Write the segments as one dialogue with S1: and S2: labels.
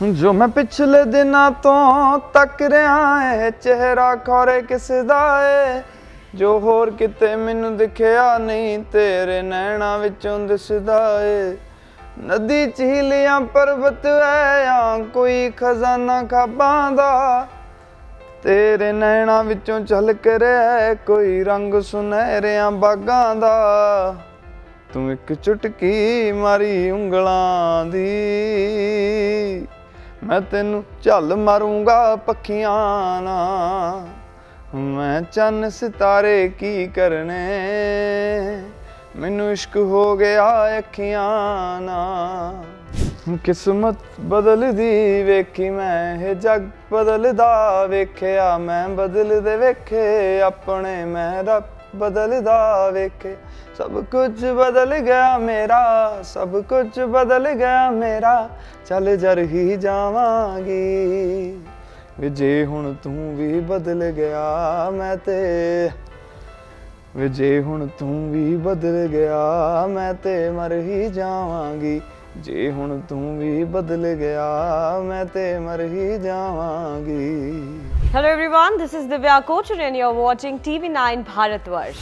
S1: ਜੋ ਮੈਂ ਪਿਛਲੇ ਦਿਨਾਂ ਤੋਂ ਤੱਕ ਰਿਹਾ ਏ ਚਿਹਰਾ ਖੋਰੇ ਕਿਸ ਦਾ ਏ ਜੋ ਹੋਰ ਕਿਤੇ ਮੈਨੂੰ ਦਿਖਿਆ ਨਹੀਂ ਤੇਰੇ ਨੈਣਾਂ ਵਿੱਚੋਂ ਦਿਸਦਾ ਏ ਨਦੀ ਝੀਲੀਆਂ ਪਰਬਤ ਐ ਜਾਂ ਕੋਈ ਖਜ਼ਾਨਾ ਖਾਬਾਂ ਦਾ ਤੇਰੇ ਨੈਣਾਂ ਵਿੱਚੋਂ ਝਲਕ ਰਿਹਾ ਕੋਈ ਰੰਗ ਸੁਨਹਿਰਿਆਂ ਬਾਗਾਂ ਦਾ ਤੂੰ ਇੱਕ ਚੁਟਕੀ ਮਾਰੀ ਉਂਗਲਾਂ ਦੀ ਮੈਂ ਤੈਨੂੰ ਝੱਲ ਮਾਰੂੰਗਾ ਪੱਖੀਆਂ ਨਾ ਮੈਂ ਚੰਨ ਸਿਤਾਰੇ ਕੀ ਕਰਨੇ ਮੈਨੂੰ ਇਸ਼ਕ ਹੋ ਗਿਆ ਅੱਖੀਆਂ ਨਾ ਕਿਸਮਤ ਬਦਲਦੀ ਵੇਖੀ ਮੈਂ ਇਹ ਜੱਗ ਬਦਲਦਾ ਵੇਖਿਆ ਮੈਂ ਬਦਲਦੇ ਵੇਖੇ ਆਪਣੇ ਮੈਂ ਰੱਬ ਬਦਲਦਾ ਵੇਖੇ ਸਭ ਕੁਝ ਬਦਲ ਗਿਆ ਮੇਰਾ ਸਭ ਕੁਝ ਬਦਲ ਗਿਆ ਮੇਰਾ ਚੱਲ ਜਰ ਹੀ ਜਾਵਾਂਗੀ ਵੇ ਜੇ ਹੁਣ ਤੂੰ ਵੀ ਬਦਲ ਗਿਆ ਮੈਂ ਤੇ ਵੇ ਜੇ ਹੁਣ ਤੂੰ ਵੀ ਬਦਲ ਗਿਆ ਮੈਂ ਤੇ ਮਰ ਹੀ ਜਾਵਾਂਗੀ ਜੇ ਹੁਣ ਤੂੰ ਵੀ ਬਦਲ ਗਿਆ ਮੈਂ ਤੇ ਮਰ ਹੀ ਜਾਵਾਂਗੀ।
S2: Hello everyone, this is Divya Kochar and you're watching TV9 Bharatvarsh.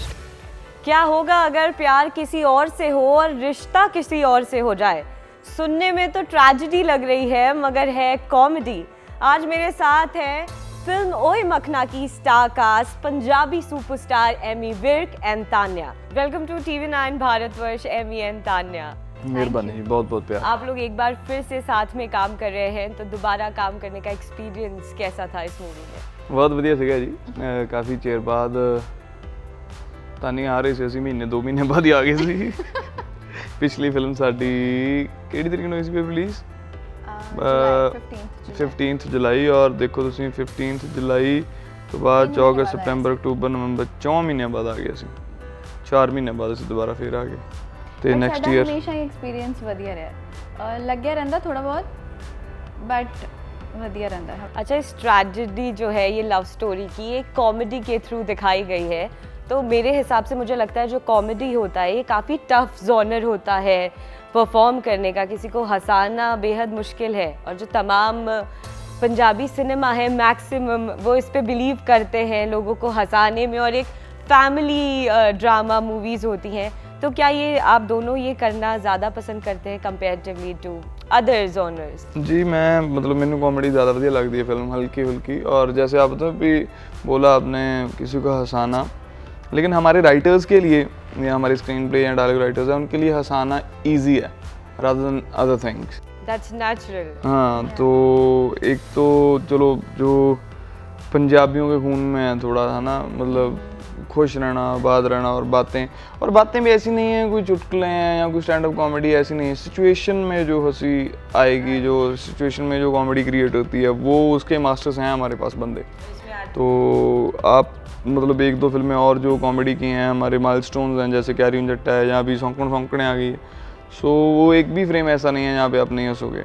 S2: क्या होगा अगर प्यार किसी और से हो और रिश्ता किसी और से हो जाए? सुनने में तो ट्रेजेडी लग रही है मगर है कॉमेडी। आज मेरे साथ है फिल्म ओए मखना की star cast Punjabi superstar Ammy Virk and Tanya. Welcome to TV9 Bharatvarsh Ammy and Tanya.
S1: मेहरबानी जी, बहुत बहुत प्यार।
S2: आप लोग एक बार फिर से साथ में काम कर रहे हैं तो दोबारा काम करने का एक्सपीरियंस कैसा था इस मूवी में?
S1: बहुत ਵਧੀਆ ਸੀਗਾ ਜੀ। ਕਾਫੀ ਚਿਰ ਬਾਅਦ ਤਾਨੀਆ ਆ ਰਹੀ ਸੀ, ਅਸੀਂ ਮਹੀਨੇ 2 ਮਹੀਨੇ ਬਾਅਦ ਹੀ ਆ ਗਏ ਸੀ। ਪਿਛਲੀ ਫਿਲਮ ਸਾਡੀ ਕਿਹੜੀ ਤਰੀਕ ਨੂੰ ਹੋਈ ਸੀ ਰਿਲੀਜ਼? 15th ਜੁਲਾਈ। ਔਰ ਦੇਖੋ ਤੁਸੀਂ 15th ਜੁਲਾਈ ਤੋਂ ਬਾਅਦ ਅਗਸਤ ਸਤੰਬਰ ਅਕਤੂਬਰ ਨਵੰਬਰ 4 ਮਹੀਨਿਆਂ ਬਾਅਦ ਆ ਗਏ ਅਸੀਂ। 4 ਮਹੀਨਿਆਂ ਬਾਅਦ ਅਸੀਂ ਦੁਬਾਰਾ ਫਿਰ ਆ ਗਏ ਤੇ ਨੈਕਸਟ ਈਅਰ
S3: ਹਮੇਸ਼ਾ ਹੀ ਐਕਸਪੀਰੀਅੰਸ ਵਧੀਆ ਰਿਹਾ ਲੱਗਿਆ ਰਹਿੰਦਾ ਥੋੜਾ ਬਹੁਤ बट ਵਧੀਆ ਰਹਿੰਦਾ है।
S2: अच्छा, इस ट्रेजेडी जो है ये लव स्टोरी की एक कॉमेडी के थ्रू दिखाई गई है तो मेरे हिसाब से मुझे लगता है जो कॉमेडी होता है ये काफ़ी टफ जॉनर होता है परफॉर्म करने का। किसी को हंसाना बेहद मुश्किल है और जो तमाम पंजाबी सिनेमा है मैक्सिमम वो इस पे बिलीव करते हैं लोगों को हंसाने में और एक फैमिली ड्रामा मूवीज़ होती हैं। तो क्या ये आप दोनों ये करना ज़्यादा पसंद करते हैं कंपेरेटिवली टू अदर जॉनर्स?
S1: जी मैं मतलब मैंने कॉमेडी ज़्यादा बढ़िया लगती है फिल्म, हल्की फुल्की। और जैसे आप तो भी बोला आपने किसी को हंसाना, लेकिन हमारे राइटर्स के लिए या हमारे स्क्रीन प्ले या डायलॉग राइटर्स हैं उनके लिए हंसाना ईजी है rather than other things.
S2: That's natural.
S1: हाँ तो एक तो चलो जो पंजाबियों के खून में है थोड़ा है ना, मतलब खुश रहना, बात रहना और बातें भी ऐसी नहीं है कोई चुटकुले हैं या कोई स्टैंड अप कॉमेडी ऐसी नहीं है। सिचुएशन में जो हंसी आएगी, जो सिचुएशन में जो कॉमेडी क्रिएट होती है वो उसके मास्टर्स हैं हमारे पास बंदे। तो आप मतलब 1-2 फिल्में और जो कॉमेडी की हैं हमारे माइलस्टोन्स हैं जैसे कैरी ऑन जट्टा है, जहाँ भी सौंकड़े आ गई है। सो वो एक भी फ्रेम ऐसा नहीं है जहाँ पे आप नहीं हंसोगे।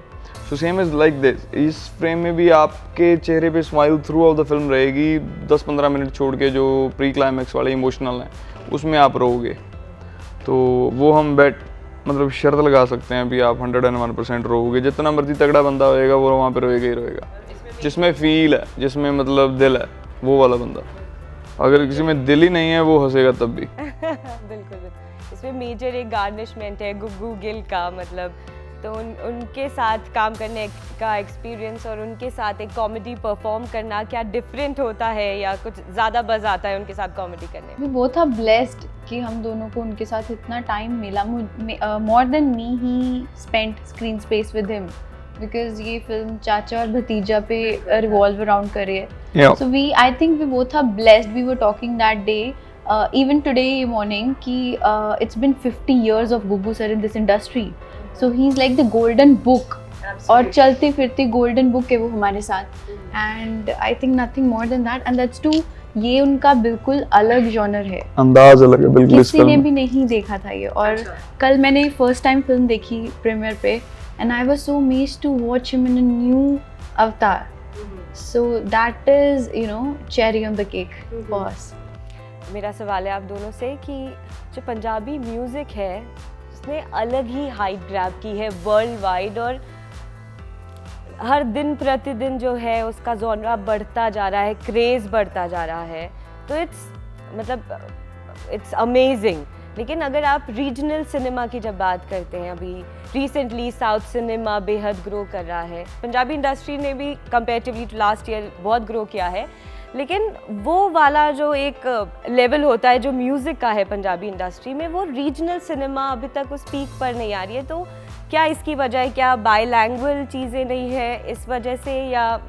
S1: So same is like this, इस फ्रेम में भी आपके चेहरे पे smile throughout the film रहेगी। 10-15 मिनट छोड़ के जो प्री क्लाइमैक्स वाले इमोशनल हैं उसमें आप रहोगे। तो वो हम मतलब शर्त लगा सकते हैं भी आप 101% रहोगे। जितना मर्जी तगड़ा बंदा होएगा वो वहाँ पे रोएगा ही रोएगा। जिसमें फील है, जिसमें मतलब दिल है, वो वाला बंदा। अगर किसी में दिल ही नहीं है वो हंसेगा तब भी।
S2: बिल्कुल। इसमें मेजर एक गार्निशमेंट है गुग्गू गिल का, मतलब तो उनके साथ काम करने का एक्सपीरियंस और उनके साथ एक कॉमेडी परफॉर्म करना क्या डिफरेंट होता है या कुछ ज़्यादा बज़ आता है उनके साथ कॉमेडी करने में?
S3: वी बोथ आर ब्लेस्ड कि हम दोनों को उनके साथ इतना टाइम मिला। More than me he spent screen space with him because ये फिल्म चाचा और भतीजा पे रिवॉल्व अराउंड कर रही है। So I think we both are blessed. We were talking that day even today morning कि it's been 50 years of Gugu sir in this industry, so he's like the golden book और चलती फिरती golden book है वो हमारे साथ। and I think nothing more than that and that's too ये उनका बिल्कुल अलग जॉनर है,
S1: अंदाज अलग है बिल्कुल।
S3: किसी ने भी नहीं देखा था ये। और कल मैंने फर्स्ट टाइम फिल्म देखी प्रीमियर पे and I was so amazed to watch him in a new avatar, so that is you know cherry on the cake for us।
S2: मेरा सवाल है आप दोनों से कि जो पंजाबी म्यूज़िक है उसने अलग ही हाइट ग्रैब की है वर्ल्ड वाइड और हर दिन प्रतिदिन जो है उसका जॉनरा बढ़ता जा रहा है, क्रेज़ बढ़ता जा रहा है, तो इट्स अमेजिंग। लेकिन अगर आप रीजनल सिनेमा की जब बात करते हैं, अभी रिसेंटली साउथ सिनेमा बेहद ग्रो कर रहा है, पंजाबी इंडस्ट्री ने भी कंपेरेटिवली टू लास्ट ईयर बहुत ग्रो किया है, लेकिन वो वाला जो एक लेवल होता है जो म्यूज़िक का है पंजाबी इंडस्ट्री में, वो रीजनल सिनेमा अभी तक उस पीक पर नहीं आ रही है। तो क्या इसकी वजह है, क्या बायलैंग्वेज चीज़ें नहीं है इस वजह से, या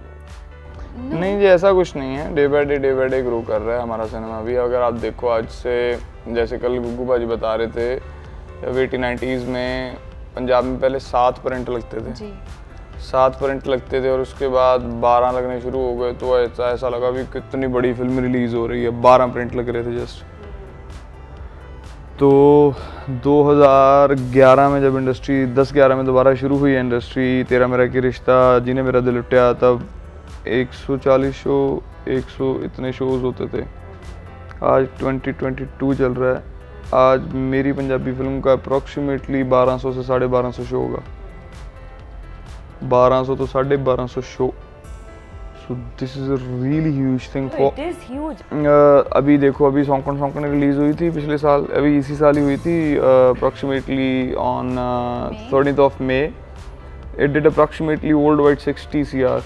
S1: नहीं जी, ऐसा कुछ नहीं है। डे बाय डे ग्रो कर रहा है हमारा सिनेमा भी। अगर आप देखो आज से, जैसे कल गुग्गू भाजी बता रहे थे, जब 80-90s में पंजाब में पहले 7 प्रिंट लगते थे
S3: जी
S1: 7 प्रिंट लगते थे और उसके बाद 12 लगने शुरू हो गए, तो ऐसा लगा भी कितनी बड़ी फिल्म रिलीज़ हो रही है, 12 प्रिंट लग रहे थे जस्ट। तो 2011 में जब इंडस्ट्री 10-11 में दोबारा शुरू हुई है इंडस्ट्री, तेरा मेरा की रिश्ता, जिन्हें मेरा दिल लुटिया, तब 140 शो 100 इतने शोज़ होते थे। आज 2022 चल रहा है, आज मेरी पंजाबी फिल्म का अप्रॉक्सीमेटली 1200 से 1250 शो होगा। 1200 तो 1250 show. So this is a really huge thing for,
S2: it is huge.
S1: अभी देखो, अभी सौंकन रिलीज़ हुई थी पिछले साल, अभी इसी साल ही हुई थी, approximately on 13th of May। It did approximately world wide 60 CR।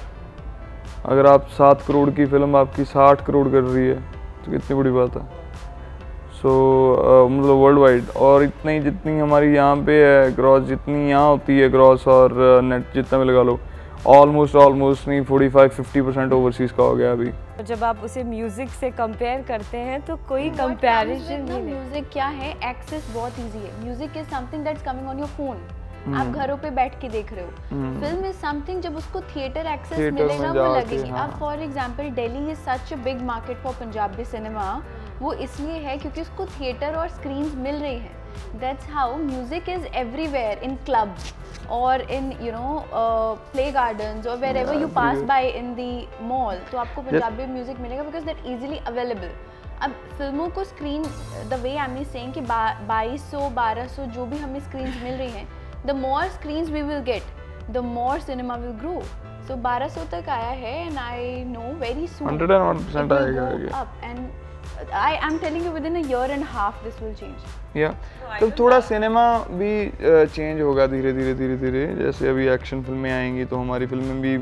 S1: अगर आप 7 करोड़ की फिल्म आपकी 60 करोड़ कर रही है तो कितनी बड़ी बात है। सो मतलब वर्ल्ड वाइड, और इतनी जितनी हमारी यहाँ पे है ग्रॉस, जितनी यहाँ होती है ग्रॉस और नेट जितना भी लगा लो, ऑलमोस्ट नहीं 45-50% ओवरसीज़ का हो गया अभी।
S2: जब आप उसे म्यूजिक से कंपेयर करते हैं तो कोई कंपैरिजन ही नहीं।
S3: म्यूजिक क्या है, एक्सेस बहुत इजी है। Music is something that's coming on your phone, आप घरों पे बैठ के देख रहे हो। फिल्म इज समथिंग जब उसको थिएटर एक्सेस मिलेगा वो लगेगी। अब for example Delhi is such a big market for Punjabi cinema, वो इसलिए है क्योंकि उसको थिएटर और स्क्रीन्स मिल रही हैं। That's how music is everywhere, in clubs और इन प्ले गार्डन्स और wherever you pass by in the mall, तो आपको पंजाबी म्यूजिक मिलेगा बिकॉज दैट इजीली अवेलेबल। अब फिल्मों को screen, the way I am saying कि 2200-1200 जो भी हमें स्क्रीन्स मिल रही हैं, the more screens we will get, the more cinema will grow. So 1200 तक आया है and I know very soon
S1: 101%
S3: it will
S1: आएगा
S3: go
S1: आगे।
S3: up, and I'm telling you within a year and a half this will change.
S1: तो थोड़ा cinema भी change होगा धीरे धीरे। जैसे अभी एक्शन फिल्में आएंगी तो हमारी फिल्में भी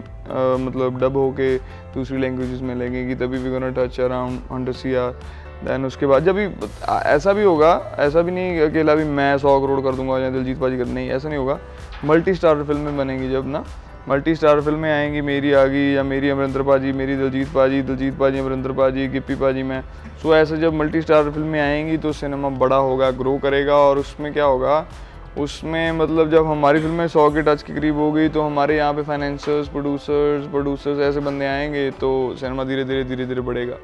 S1: मतलब डब होके दूसरी लैंग्वेजेस में लगेंगी, तभी we gonna touch around 100 CR। Then उसके बाद जब भी ऐसा भी होगा, ऐसा भी नहीं अकेला भी मैं 100 करोड़ कर दूंगा या दिलजीत पाजी कर, नहीं ऐसा नहीं होगा। मल्टी स्टार फिल्में बनेंगी, जब ना मल्टी स्टार फिल्में आएंगी, मेरी आ गई या मेरी अमरिंदर पाजी, मेरी दिलजीत पाजी अमरिंदर पाजी, गिप्पी पाजी, मैं। सो ऐसे जब मल्टी स्टार फिल्में आएंगी तो सिनेमा बड़ा होगा, ग्रो करेगा। और उसमें क्या होगा, उसमें मतलब जब हमारी फिल्में 100 के टच के करीब हो गई तो हमारे यहाँ पे फाइनेंसर्स, प्रोड्यूसर्स ऐसे बंदे आएंगे तो सिनेमा धीरे धीरे बढ़ेगा।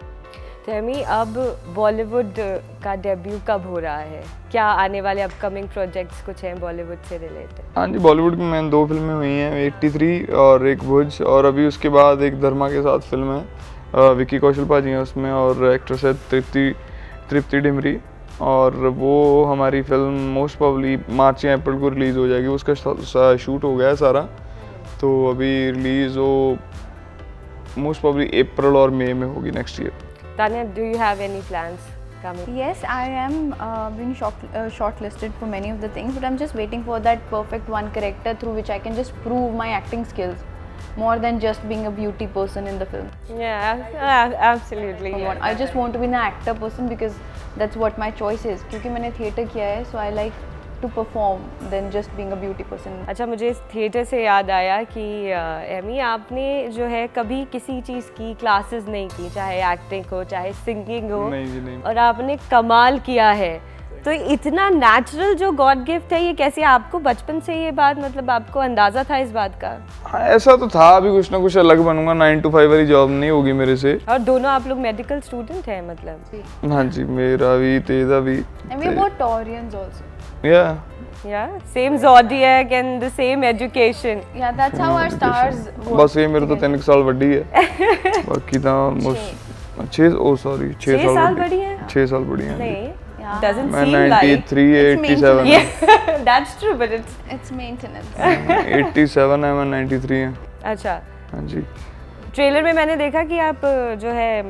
S2: तहमी, अब बॉलीवुड का डेब्यू कब हो रहा है? क्या आने वाले अपकमिंग प्रोजेक्ट्स कुछ हैं बॉलीवुड से रिलेटेड?
S1: हाँ जी, बॉलीवुड में मैंने 2 फिल्में हुई हैं, 83 और एक भुज, और अभी उसके बाद एक धर्मा के साथ फिल्म है, विक्की कौशल पाजी हैं उसमें और एक्ट्रेस है तृप्ति डिमरी, और वो हमारी फिल्म मोस्ट प्रोबेबली मार्च या अप्रैल को रिलीज़ हो जाएगी। उसका शूट हो गया है सारा, तो अभी रिलीज़ हो मोस्ट प्रोबेबली अप्रैल और मई में होगी next year.
S2: Tanya, do you have any plans coming?
S3: Yes, I am being shortlisted for many of the things, but I'm just waiting for that perfect one character through which I can just prove my acting skills more than just being a beauty person in the film.
S2: Yeah, absolutely.
S3: I just want to be an actor person because that's what my choice is. क्योंकि मैंने theatre किया है, so I like to perform than just being a beauty person.
S2: अच्छा, मुझे इस theatre से याद आया कि एमी, आपने जो है कभी किसी चीज़ की क्लासेस नहीं की, चाहे एक्टिंग हो चाहे सिंगिंग हो।
S1: नहीं जी, नहीं।
S2: और आपने कमाल किया है। तो इतना नेचुरल जो गॉड गिफ्ट है, ये कैसे आपको बचपन से ये बात, मतलब आपको अंदाज़ा था इस बात का?
S1: हाँ, ऐसा तो था, अभी कुछ ना कुछ अलग बनूंगा, 9 to 5 वाली जॉब नहीं होगी मेरे से।
S2: और दोनों आप लोग मेडिकल स्टूडेंट हैं मतलब?
S1: हाँ जी, मेरा भी, तेजा भी।
S3: And we are both Taurians also.
S2: Yeah, same zodiac and the same education.
S3: Yeah, that's how our stars work.
S1: बस ये मेरे तो 3 साल बड़ी है, बाकी तो ऑलमोस्ट 6 साल बड़ी है। 6 साल बड़ी है।
S2: नहीं,
S3: Yeah.
S2: doesn't
S1: मैं
S2: seem like.
S1: 93 87
S2: Yeah, that's true, but it's
S3: It's maintenance.
S1: 87 है, मैं 93 है।
S2: अच्छा,
S1: हाँ जी।
S2: ट्रेलर में मैंने देखा कि आप जो है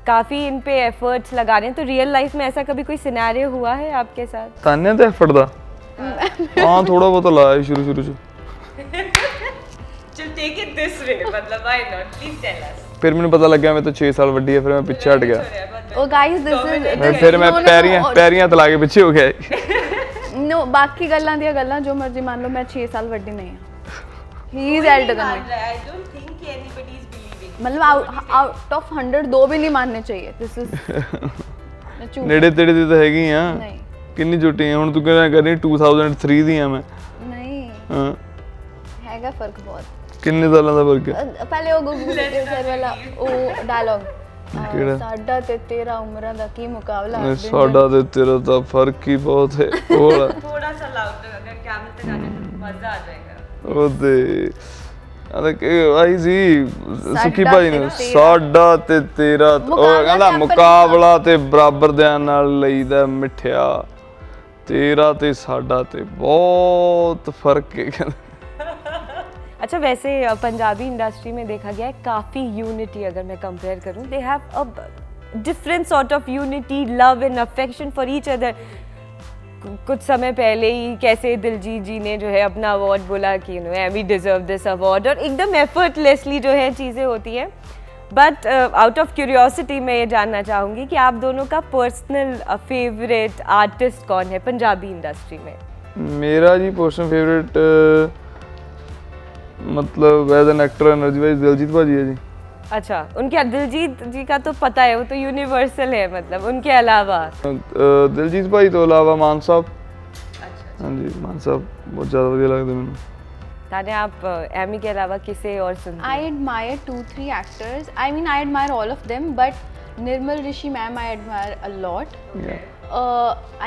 S2: काफ़ी इन पे एफर्ट्स लगा रहे हैं, तो रियल लाइफ में ऐसा कभी कोई सिनेरियो हुआ है आपके साथ?
S1: तान्या तो एफर्ट दा हाँ थोड़ा बहुत लाया शुरू च
S2: चल टेक इट दिस वे, मतलब why not, please tell us.
S1: फिर मैंने पता लग गया मैं तो 6 साल ਵੱਡੀ है, फिर मैं पीछे हट गया।
S3: ओ गाइस दिस इज
S1: फिर मैं ਪੈਰੀਆਂ ਤਲਾ ਕੇ ਪਿੱਛੇ ਹੋ ਗਿਆ।
S3: नो बाकी गल्लां ਦੀਆਂ ਗੱਲਾਂ ਜੋ ਮਰਜ਼ੀ ਮੰਨ ਲਓ, ਮੈਂ 6 ਸਾਲ ਵੱਡੀ ਨਹੀਂ ਹਾਂ। He is Elder than me.
S2: I don't think कि एनीबॉडी इज बिलीविंग,
S3: मतलब आउट ऑफ 100 दो भी नहीं मानने चाहिए। दिस इज
S1: ਨੇੜੇ ਤੇੜੇ ਦੀ ਤਾਂ ਹੈਗੀ ਆ।
S3: नहीं
S1: ਕਿੰਨੀ ਛੋਟੀ ਆ ਹੁਣ ਤੂੰ ਕਹਿੰਦਾ ਕਰਨੀ 2003 ਦੀ ਆ ਮੈਂ।
S3: नहीं
S1: ਹਾਂ
S3: हैगा फर्क बहुत।
S1: ਕਿੰਨੇ ਸਾਲਾਂ ਦਾ ਫਰਕ ਹੈ?
S3: ਪਹਿਲੇ ਉਹ ਗੁੱਗੂ ਦੇ ਸਰ ਵਾਲਾ ਉਹ ਡਾਇਲੌਗ
S1: ਕਿਹੜਾ?
S3: ਸਾਡਾ ਤੇ ਤੇਰਾ ਉਮਰਾਂ ਦਾ ਕੀ ਮੁਕਾਬਲਾ।
S1: ਸਾਡਾ ਤੇ ਤੇਰਾ ਤਾਂ ਫਰਕ ਹੀ ਬਹੁਤ ਹੈ। ਉਹ ਵਾਲਾ
S2: थोड़ा सा लाउड अगर कैमरे तक आ जाए तो मजा आ जाएगा।
S1: ਉਹਦੇ ਅਰੇ ਕਿ ਆਈ ਸੀ ਸੁਖੀ
S3: ਸਾਡਾ
S1: ਭਾਈ
S3: ਤੇ
S1: ਨੇ
S3: ਤੇਰਾ।
S1: ਸਾਡਾ ਤੇ ਤੇਰਾ ਉਹ
S3: ਮੁਕਾਬਲਾ
S1: ਕਹਿੰਦਾ
S3: ਤੇ ਆਪਣੇ
S1: ਮੁਕਾਬਲਾ ਤੇ ਬਰਾਬਰ ਦਿਆਂ ਨਾਲ ਲਈਦਾ ਮਿੱਠਿਆ, ਤੇਰਾ ਤੇ ਸਾਡਾ ਤੇ ਬਹੁਤ ਫਰਕ ਹੈ ਕਹਿੰਦਾ।
S2: अच्छा, वैसे पंजाबी इंडस्ट्री में देखा गया है काफ़ी यूनिटी, अगर मैं कंपेयर करूं, they have a different sort of unity, love and affection for each other. कुछ समय पहले ही कैसे दिलजीत जी ने जो है अपना अवार्ड बोला कि वी डिजर्व दिस अवार्ड, और एकदम एफर्टलेसली जो है चीज़ें होती हैं। बट आउट ऑफ क्यूरियोसिटी मैं ये जानना चाहूँगी कि आप दोनों का पर्सनल फेवरेट आर्टिस्ट कौन है पंजाबी इंडस्ट्री में?
S1: मेरा जी पर्सनल फेवरेट मतलब as an actor energy wise Diljit भाजी है जी।
S2: अच्छा, उनके दिलजीत जी का तो पता है, वो तो यूनिवर्सल है, मतलब उनके अलावा
S1: दिलजीत भाई तो अलावा मान साहब। हाँ जी, मान साहब बहुत ज़्यादा ਵਧੀਆ ਲੱਗਦੇ ਮੈਨੂੰ।
S2: तान्या, आप एमी के अलावा किसे और सुनते हैं?
S3: I admire 2-3 actors. I mean, I admire all of them, but Nirmal Rishi ma'am I admire a lot.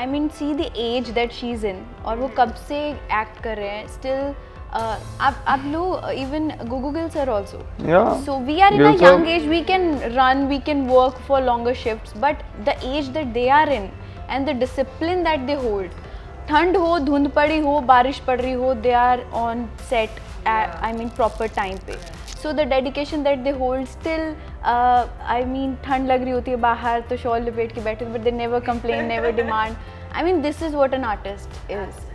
S3: I mean, see the age that she's in, और वो कब से act कर रहे हैं, still. आप लोग even Gugu Gill sir also.
S1: Yeah.
S3: So we are in
S1: Gill
S3: a
S1: sir.
S3: young age. We can run, we can work for longer shifts, but the age that they are in and the discipline that they hold. ठंड हो, धुंध पड़ी हो, बारिश पड़ रही हो, they are on set at, I mean proper time पे. So the dedication that they hold still, I mean ठंड लग रही होती है बाहर तो शॉल लपेट के बैठे, but they never complain, never demand. I mean this is what an artist is.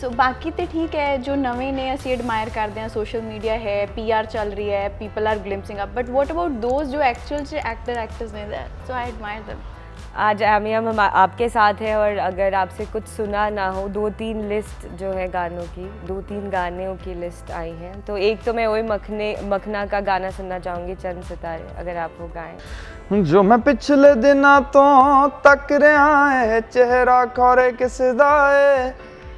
S3: सो बाकी तो ठीक है, जो नवे ने असी एडमायर करते हैं, सोशल मीडिया है, PR चल रही है, people are glimpsing up, but what about those जो एक्चुअल एक्टर्स ने there, so I admire them.
S2: आज आमिया हम आपके साथ हैं, और अगर आपसे कुछ सुना ना हो, 2-3 लिस्ट जो है गानों की, 2-3 गानों की लिस्ट आई हैं, तो एक तो मैं वही मखना का गाना सुनना चाहूँगी, चंद सितारे, अगर आप वो गाएं।
S1: जो मैं पिछले दिनों तो तक रहा है, चेहरा खौरे किस दा है,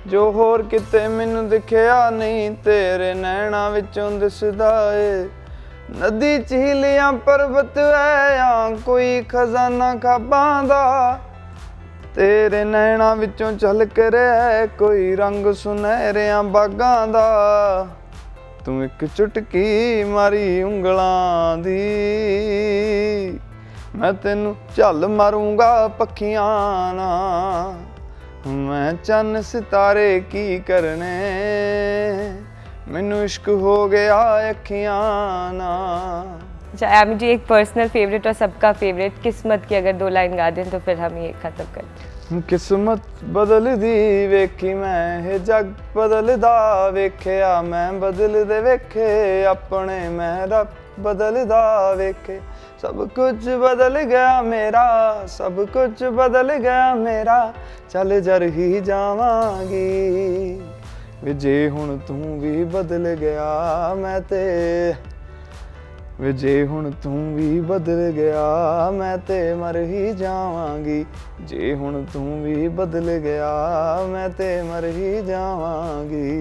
S1: जो होर किते मैनू दिखिया नहीं, तेरे नैना विचों दिसदा ए। नदी झीलियां पर्वत है या कोई खजाना खाबां दा, तेरे नैना विचों झलक रहा है कोई रंग सुनहरियां बागां दा। तू एक चुटकी मारी उंगलां दी, मैं तेनू झल मारूंगा पखियां ना, मैं चन्न सितारे की करने, मैनू इश्क हो गया अखियां ना।
S2: अच्छा एमी जी, एक पर्सनल फेवरेट और सबका फेवरेट, किस्मत की अगर 2 लाइन गा दें तो फिर हम ये खत्म करते।
S1: किस्मत बदलदी वेखी मैं, हे जग बदलदा वेखिया मैं, बदलदे वेखे अपने मैं रब बदलदा वेखे। सब कुछ बदल गया मेरा, सब कुछ बदल गया मेरा, चल जर ही जावांगी वे जे हुण तू भी बदल गया मैं ते, वे जे हुण तू भी बदल गया मैं ते मर ही जावांगी, जे हुण तू भी बदल गया मैं ते मर ही जावांगी।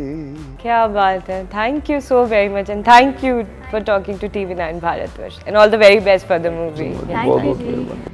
S2: क्या बात है, thank you so very much, and thank you for talking to TV9 Bharatvarsh, and all the very best for the movie.
S3: Thank you ji.